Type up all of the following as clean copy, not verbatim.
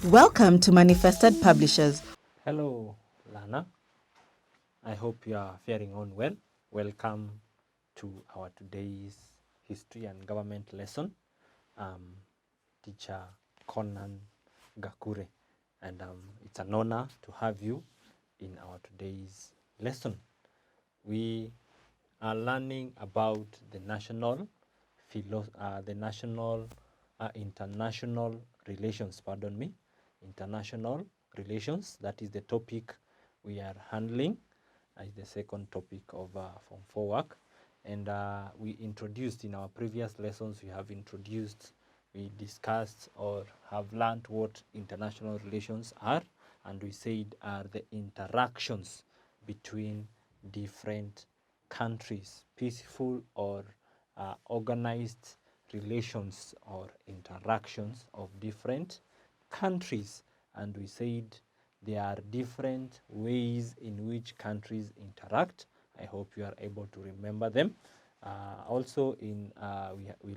Welcome to Manifested Publishers. Hello, Lana. I hope you are faring on well. Welcome to our today's history and government lesson. Teacher Conan Gakure, and it's an honor to have you in our today's lesson. We are learning about the international relations. International relations. That is the topic we are handling as the second topic of Form 4 work. And we introduced in our previous lessons, we discussed or have learned what international relations are, and we said are the interactions between different countries, peaceful or organized relations or interactions of different countries. And we said there are different ways in which countries interact. I hope you are able to remember them. Also, we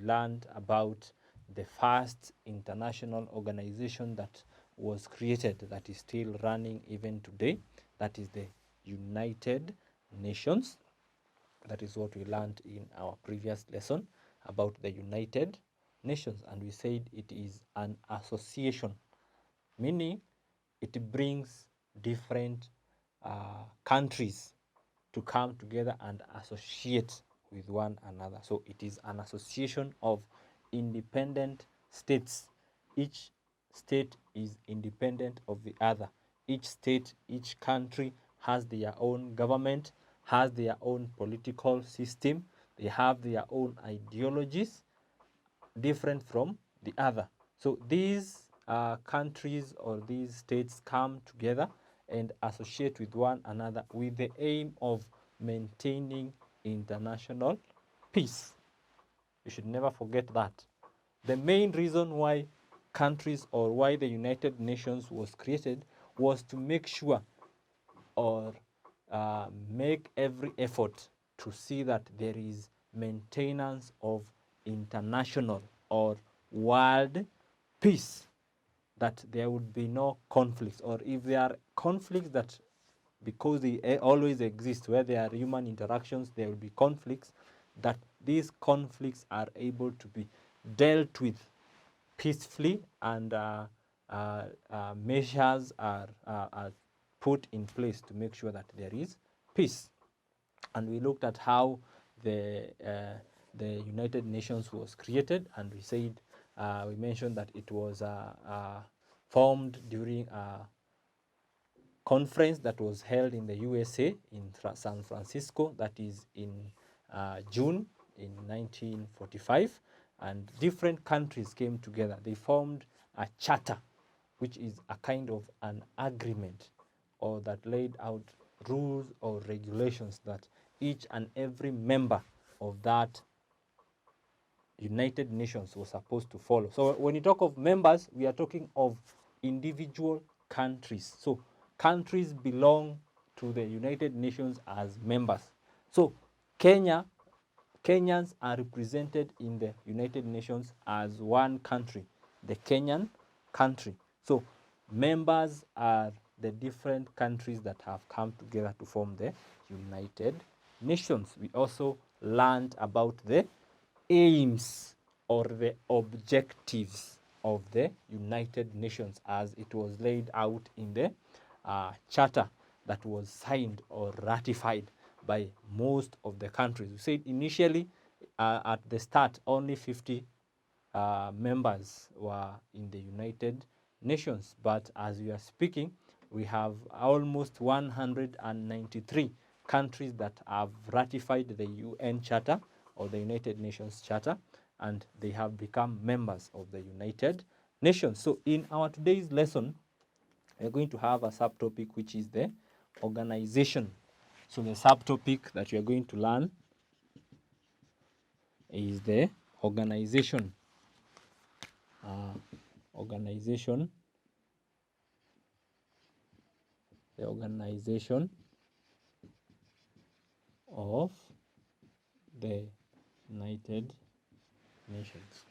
learned about the first international organization that was created, that is still running even today. That is the United Nations. That is what we learned in our previous lesson about the United Nations. And we said it is an association, meaning it brings different countries to come together and associate with one another. So it is an association of independent states. Each state is independent of the other. Each state, each country has their own government, has their own political system. They have their own ideologies different from the other. So these countries or these states come together and associate with one another with the aim of maintaining international peace. You should never forget that. The main reason why countries or why the United Nations was created was to make sure or make every effort to see that there is maintenance of international or world peace, that there would be no conflicts, or if there are conflicts, that because they always exist where there are human interactions, there will be conflicts, that these conflicts are able to be dealt with peacefully, and measures are put in place to make sure that there is peace. And we looked at how the United Nations was created, and we said we mentioned that it was formed during a conference that was held in the USA in San Francisco, that is in June in 1945, and different countries came together. They formed a charter, which is a kind of an agreement, or that laid out rules or regulations that each and every member of that United Nations was supposed to follow. So when you talk of members, we are talking of individual countries. So countries belong to the United Nations as members. So Kenyans are represented in the United Nations as one country, the Kenyan country. So members are the different countries that have come together to form the United Nations. We also learned about the aims or the objectives of the United Nations as it was laid out in the charter that was signed or ratified by most of the countries. We said initially at the start only 50 members were in the United Nations, but as we are speaking, we have almost 193 countries that have ratified the UN Charter or the United Nations Charter, and they have become members of the United Nations. So in our today's lesson, we're going to have a subtopic which is the organization. So the subtopic that we are going to learn is the organization. The organization of the United Nations.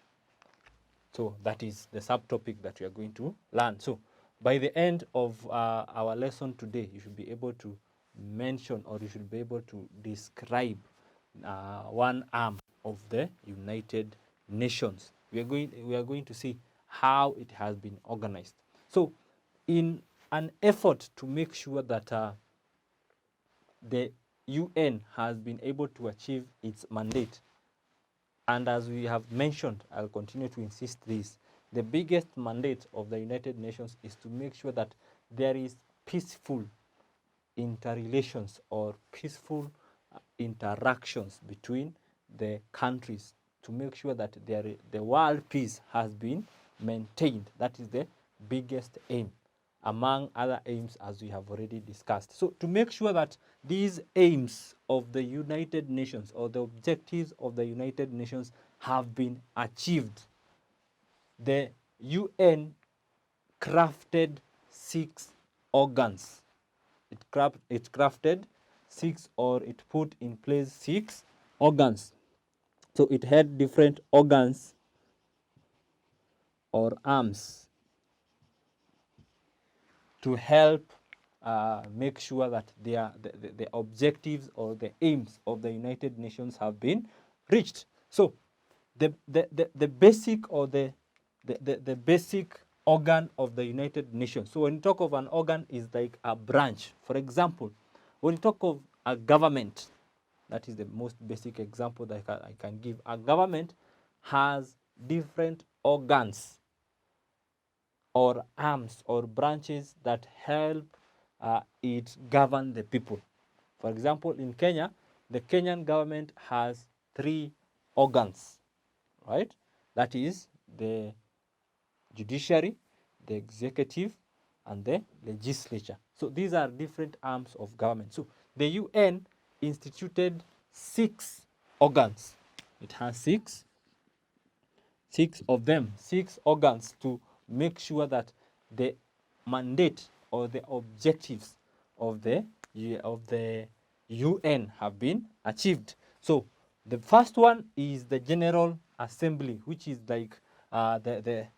So that is the subtopic that we are going to learn. So by the end of our lesson today, you should be able to mention, or you should be able to describe one arm of the United Nations. We are going to see how it has been organized. So in an effort to make sure that the UN has been able to achieve its mandate, and as we have mentioned, I'll continue to insist this, the biggest mandate of the United Nations is to make sure that there is peaceful interrelations or peaceful interactions between the countries, to make sure that the world peace has been maintained. That is the biggest aim, among other aims, as we have already discussed. So to make sure that these aims of the United Nations, or the objectives of the United Nations, have been achieved, the UN crafted 6 organs. It crafted 6, or it put in place 6 organs. So it had different organs or arms to help make sure that the objectives or the aims of the United Nations have been reached. So the basic, or the basic organ of the United Nations. So when you talk of an organ, is like a branch. For example, when you talk of a government, that is the most basic example that I can give. A government has different organs or arms or branches that help it govern the people. For example, in Kenya, the Kenyan government has 3 organs, right? That is the judiciary, the executive, and the legislature. So these are different arms of government. So the UN instituted 6 organs. It has 6 of them, 6 organs, to make sure that the mandate or the objectives of the UN have been achieved. So the first one is the General Assembly, which is like the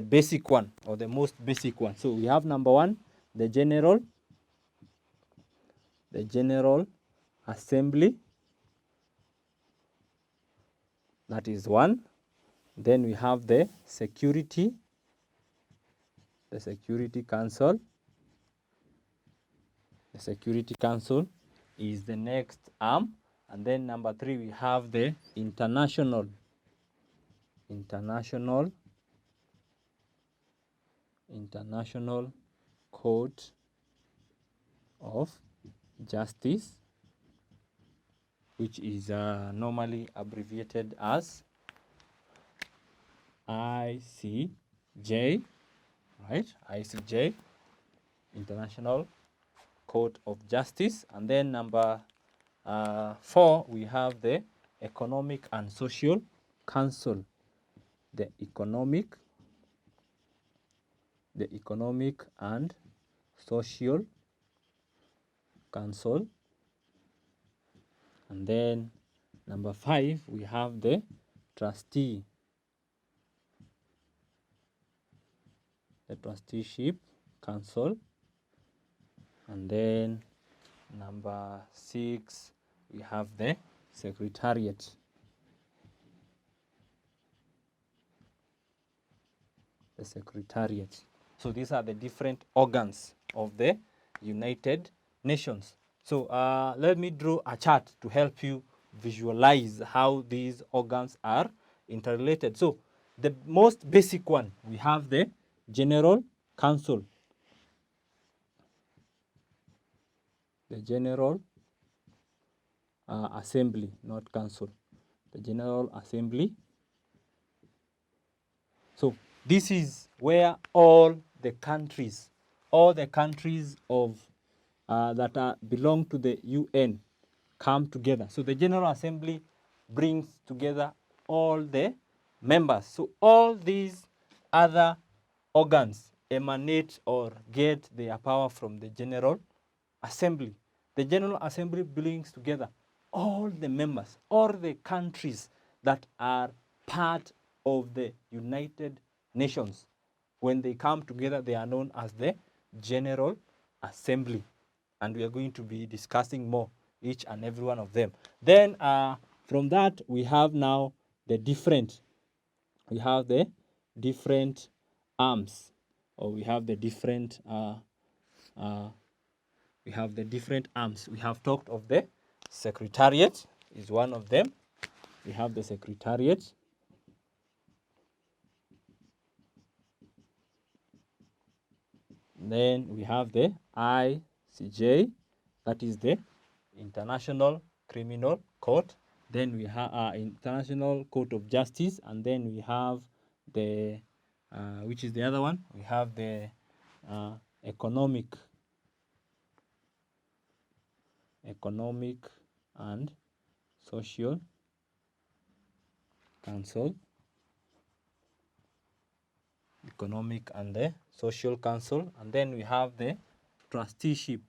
basic one, or the most basic one. So we have number 1, the General Assembly. That is 1. Then we have the Security Council. The Security Council is the next arm. And then number 3, we have the International Court of Justice, which is normally abbreviated as ICJ, right? ICJ, International Court of Justice. And then number 4, we have the Economic and Social Council. The Economic and Social Council. And then number 5, we have the Trusteeship Council. And then number 6, we have the Secretariat. The Secretariat. So these are the different organs of the United Nations. So let me draw a chart to help you visualize how these organs are interrelated. So the most basic one, we have the General Council. The General Assembly, not Council. The General Assembly. So this is where all the countries of that belong to the UN come together. So the General Assembly brings together all the members. So all these other organs emanate or get their power from the General Assembly. The General Assembly brings together all the members, all the countries that are part of the United Nations. When they come together, they are known as the General Assembly. And we are going to be discussing more each and every one of them. Then from that, we have now the different arms, or we have the different arms. We have talked of the Secretariat is one of them. We have the Secretariat. Then we have the ICJ, that is the International Criminal Court. Then we have International Court of Justice, and then we have the which is the other one? We have the Economic and Social Council. Economic and the Social Council, and then we have the Trusteeship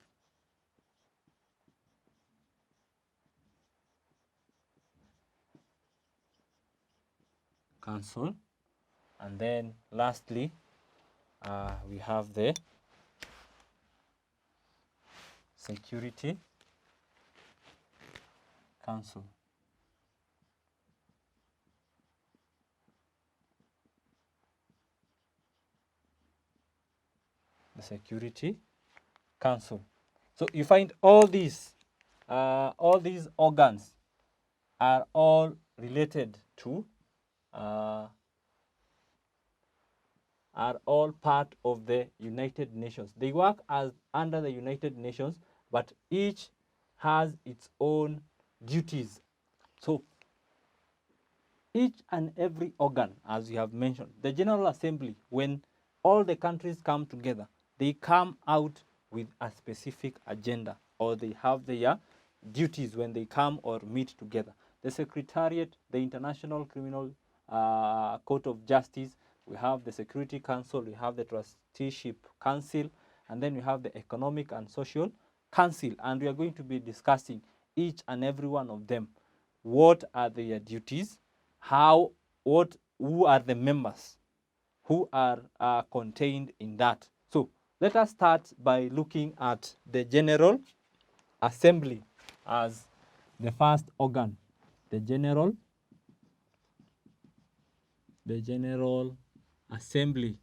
Council, and then lastly we have the Security Council. The Security Council. So you find all these organs are all related to are all part of the United Nations. They work as under the United Nations, but each has its own duties. So each and every organ, as you have mentioned, the General Assembly, when all the countries come together, they come out with a specific agenda, or they have their duties when they come or meet together. The Secretariat, the International Criminal Court of Justice, we have the Security Council, we have the Trusteeship Council, and then we have the Economic and Social Council. And we are going to be discussing each and every one of them. What are their duties? Who are the members who are contained in that? So let us start by looking at the General Assembly as the first organ. The General Assembly.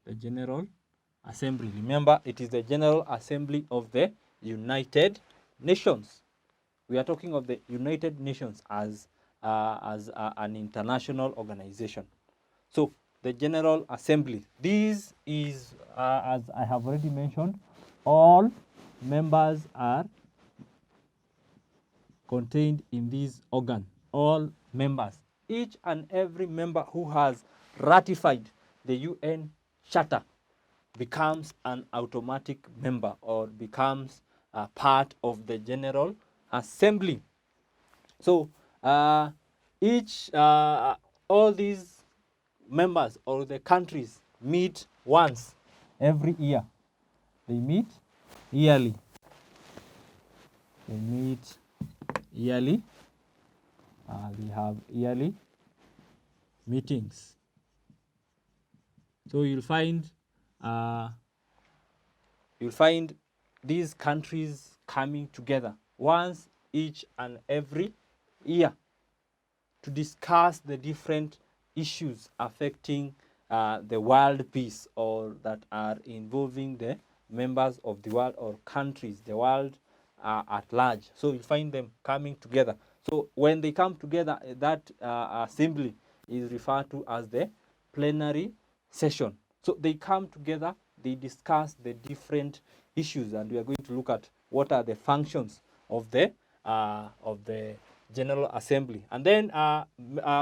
The General Assembly. Remember, it is the General Assembly of the United Nations. We are talking of the United Nations as an international organization. So the General Assembly, this is, as I have already mentioned, all members are contained in this organ. All members, each and every member who has ratified the UN Charter becomes an automatic member, or becomes part of the General Assembly. So all these members or the countries meet once every year. They meet yearly. They meet yearly. We have yearly meetings. So you'll find these countries coming together once each and every year to discuss the different issues affecting the world peace, or that are involving the members of the world, or countries, the world at large. So you find them coming together. So when they come together, that assembly is referred to as the plenary session. So they come together, they discuss the different issues, and we are going to look at what are the functions of the General Assembly. And then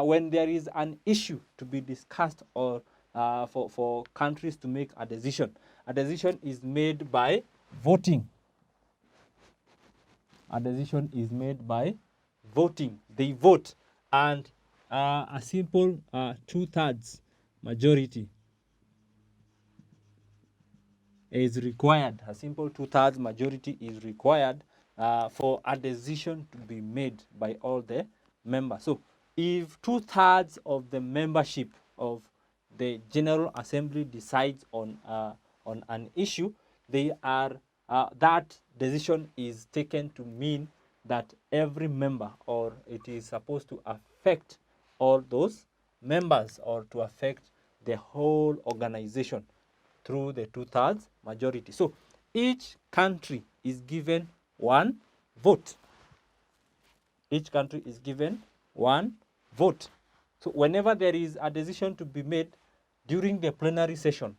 when there is an issue to be discussed, or for countries to make a decision is made by voting. A decision is made by voting. They vote, and a simple 2/3 majority is required. A simple 2/3 majority is required for a decision to be made by all the members. So if 2/3 of the membership of the General Assembly decides on an issue, that decision is taken to mean that every member, or it is supposed to affect all those members, or to affect the whole organization through the 2/3 majority. So each country is given one vote. Each country is given one vote. So whenever there is a decision to be made during the plenary session,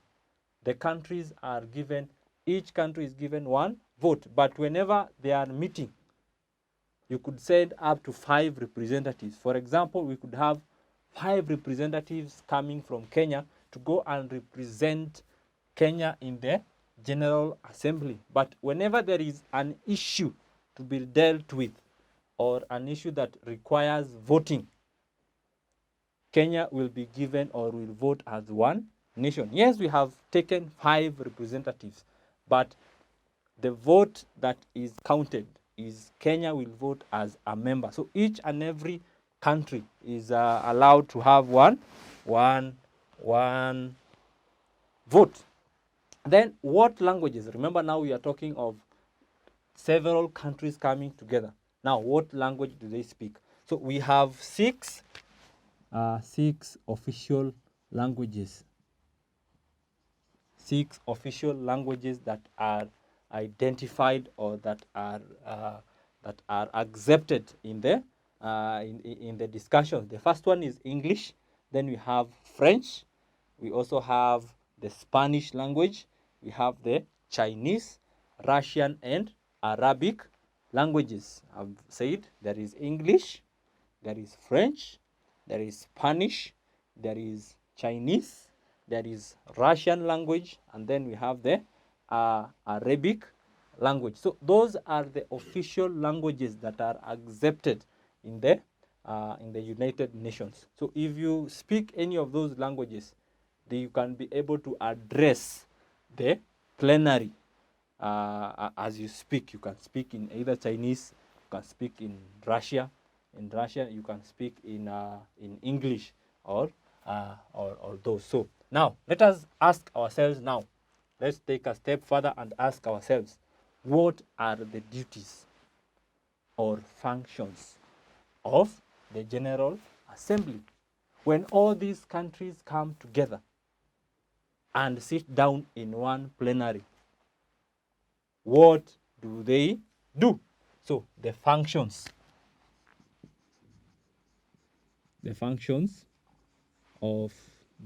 the countries are given, each country is given one vote. But whenever they are meeting, you could send up to 5 representatives. For example, we could have 5 representatives coming from Kenya to go and represent Kenya in the General Assembly. But whenever there is an issue to be dealt with, or an issue that requires voting, Kenya will be given, or will vote as one nation. Yes, we have taken 5 representatives, but the vote that is counted is Kenya will vote as a member. So each and every country is allowed to have one vote. Then what languages? Remember, now we are talking of several countries coming together. Now, what language do they speak? So we have six official languages. 6 official languages that are identified, or that are accepted in the discussion. The first one is English. Then we have French. We also have the Spanish language. We have the Chinese, Russian, and Arabic languages. I've said there is English, there is French, there is Spanish, there is Chinese, there is Russian language, and then we have the Arabic language. So those are the official languages that are accepted in the United Nations. So if you speak any of those languages, you can be able to address the plenary as you speak. You can speak in either Chinese, you can speak in Russia. In Russia, you can speak in English, or those. So now let us ask ourselves now. Let's take a step further and ask ourselves, what are the duties or functions of the General Assembly when all these countries come together and sit down in one plenary? What do they do? So the functions of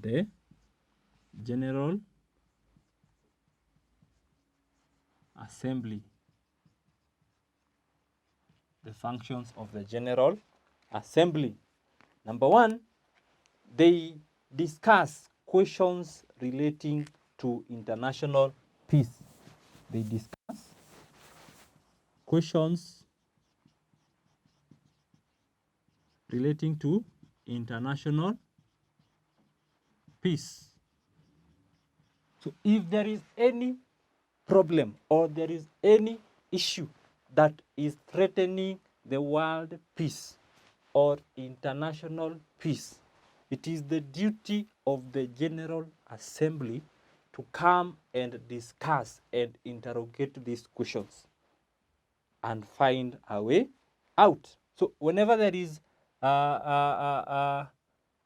the General Assembly. The functions of the General Assembly. Number 1, they discuss questions relating to international peace. They discuss questions relating to international peace. So if there is any problem, or there is any issue that is threatening the world peace or international peace, it is the duty of the General Assembly to come and discuss and interrogate these questions and find a way out. So whenever there is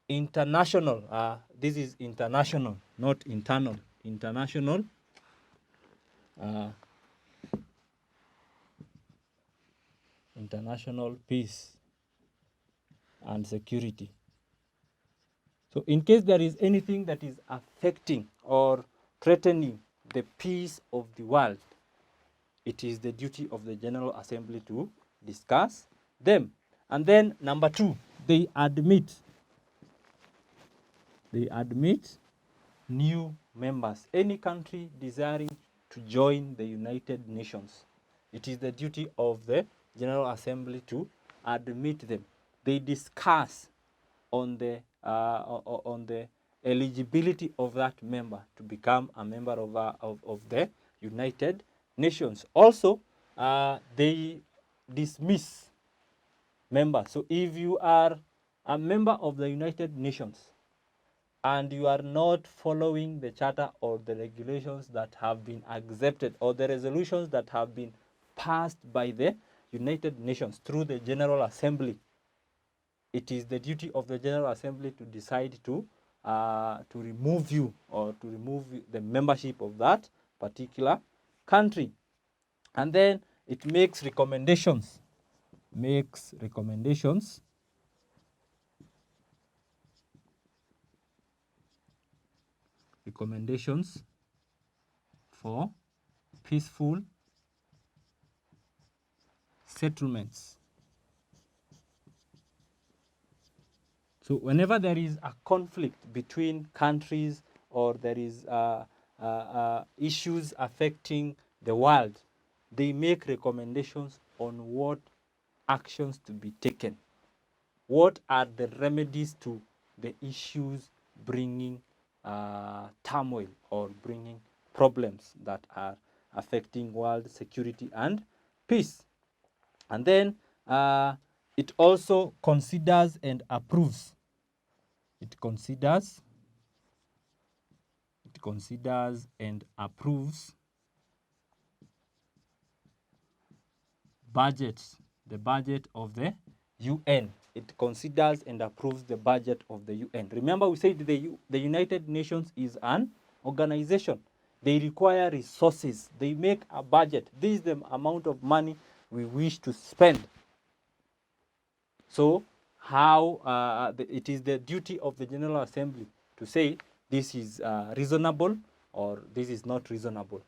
international, this is international, not internal, international international peace and security. So in case there is anything that is affecting or threatening the peace of the world, it is the duty of the General Assembly to discuss them. And then number 2, they admit new members. Any country desiring to join the United Nations, it is the duty of the General Assembly to admit them. They discuss on the eligibility of that member to become a member of the United Nations. Also, they dismiss members. So if you are a member of the United Nations and you are not following the charter or the regulations that have been accepted or the resolutions that have been passed by the United Nations through the General Assembly, it is the duty of the General Assembly to decide to remove you or to remove the membership of that particular country. And then it makes recommendations for peaceful settlements. So whenever there is a conflict between countries or there is issues affecting the world, they make recommendations on what actions to be taken. What are the remedies to the issues bringing turmoil or bringing problems that are affecting world security and peace? And then it also considers and approves. It considers and approves the budget of the UN. It considers and approves the budget of the UN. Remember, we said the United Nations is an organization. They require resources. They make a budget. This is the amount of money we wish to spend. So how it is the duty of the General Assembly to say this is reasonable or this is not reasonable.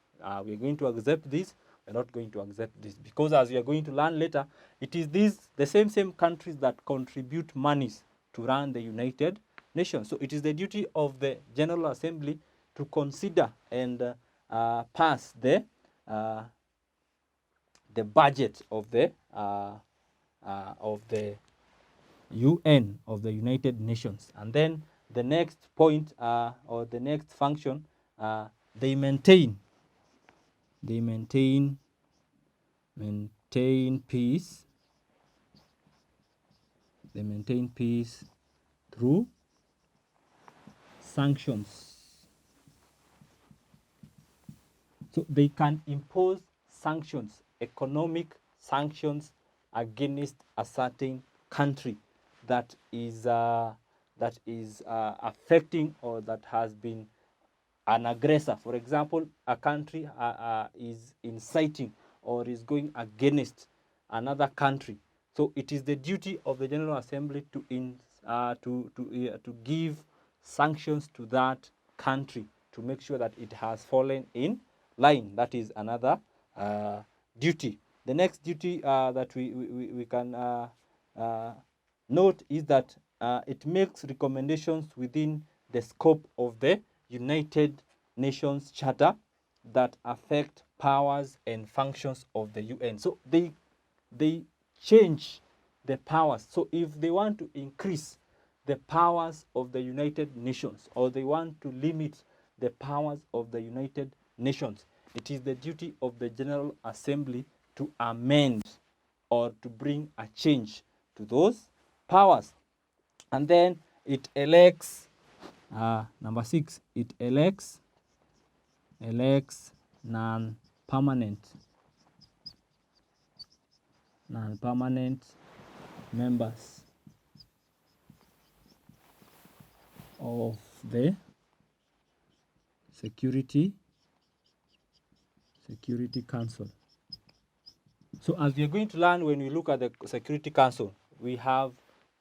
We are going to accept this, we are not going to accept this. Because as we are going to learn later, it is the same countries that contribute monies to run the United Nations. So it is the duty of the General Assembly to consider and pass the budget of the UN, of the United Nations. And then the next point or the next function, they maintain peace. They maintain peace through sanctions. So they can impose sanctions, economic sanctions against a certain country that is affecting or that has been an aggressor. For example, a country is inciting or is going against another country. So it is the duty of the General Assembly to give sanctions to that country to make sure that it has fallen in line. That is another duty. The next duty that we can note is that it makes recommendations within the scope of the United Nations Charter that affect powers and functions of the UN. So they change the powers. So if they want to increase the powers of the United Nations or they want to limit the powers of the United Nations, it is the duty of the General Assembly to amend or to bring a change to those powers. And then it elects, number 6, it elects non-permanent members of the Security Council. So as we are going to learn, when we look at the Security Council, we have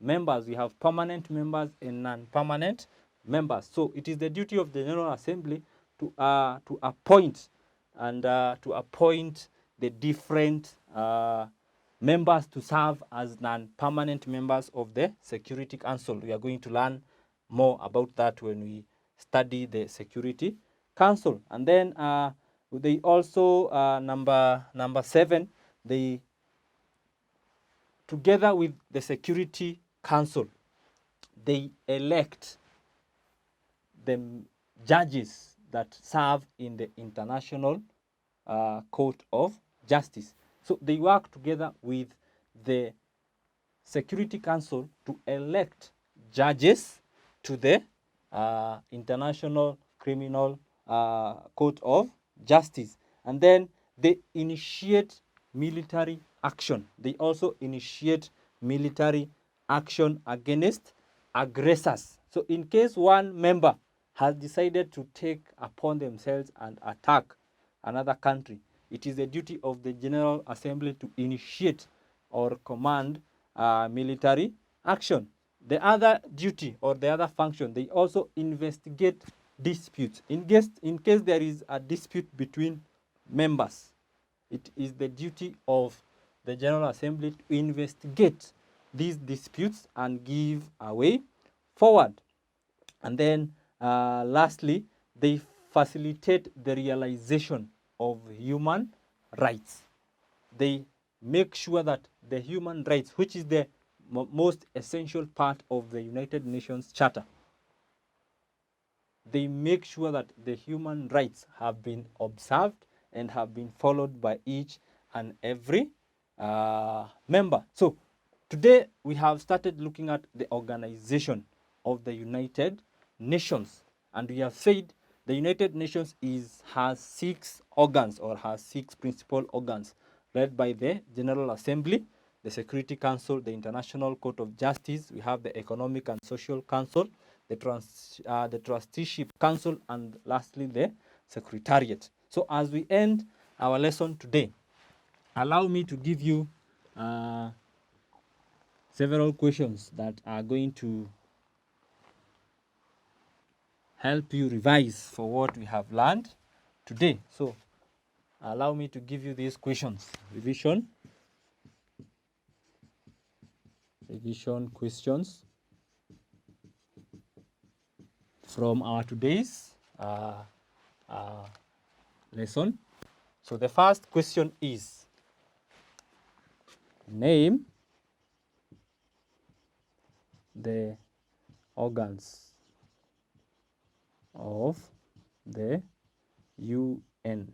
members, we have permanent members and non-permanent members. So it is the duty of the General Assembly to appoint the different members to serve as non-permanent members of the Security Council. We are going to learn more about that when we study the Security Council. And then they also number 7, they, together with the Security Council, they elect the judges that serve in the International Court of Justice. So they work together with the Security Council to elect judges to the International Criminal Court of Justice. And then they initiate military action. They also initiate military action against aggressors. So in case one member has decided to take upon themselves and attack another country, it is the duty of the General Assembly to initiate or command military action. The other duty or the other function, they also investigate disputes. In case there is a dispute between members, it is the duty of the General Assembly to investigate these disputes and give a way forward. And then lastly, they facilitate the realization of human rights. They make sure that the human rights, which is the most essential part of the United Nations Charter, they make sure that the human rights have been observed and have been followed by each and every member. So today we have started looking at the organization of the United Nations, and we have said the United Nations has 6 organs or has 6 principal organs, led by the General Assembly, the Security Council, the International Court of Justice. We have the Economic and Social Council, the Trusteeship Council, and lastly the Secretariat. So as we end our lesson today, allow me to give you several questions that are going to help you revise for what we have learned today. So allow me to give you these questions. Revision questions from our today's lesson. So the first question is, name the organs of the UN.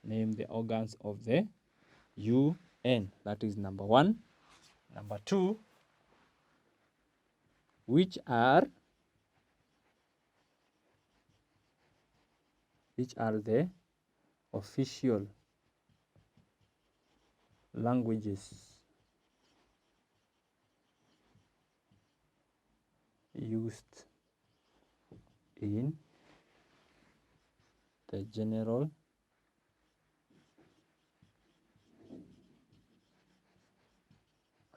Name the organs of the UN. That is number 1. Number 2, which are the official languages used in the General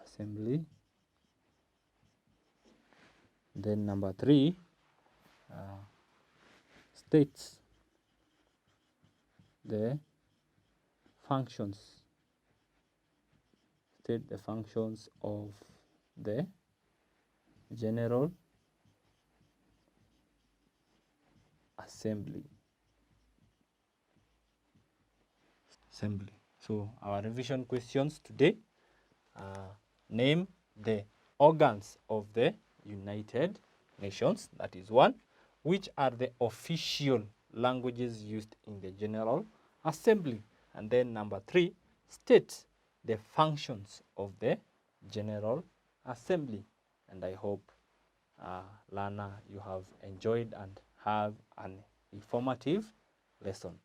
Assembly. Then number 3, states the functions. State the functions of the General Assembly. So our revision questions today: name the organs of the United Nations. That is 1. Which are the official languages used in the General Assembly? And then number 3, state the functions of the General Assembly. And I hope, learner, you have enjoyed and have an informative lesson.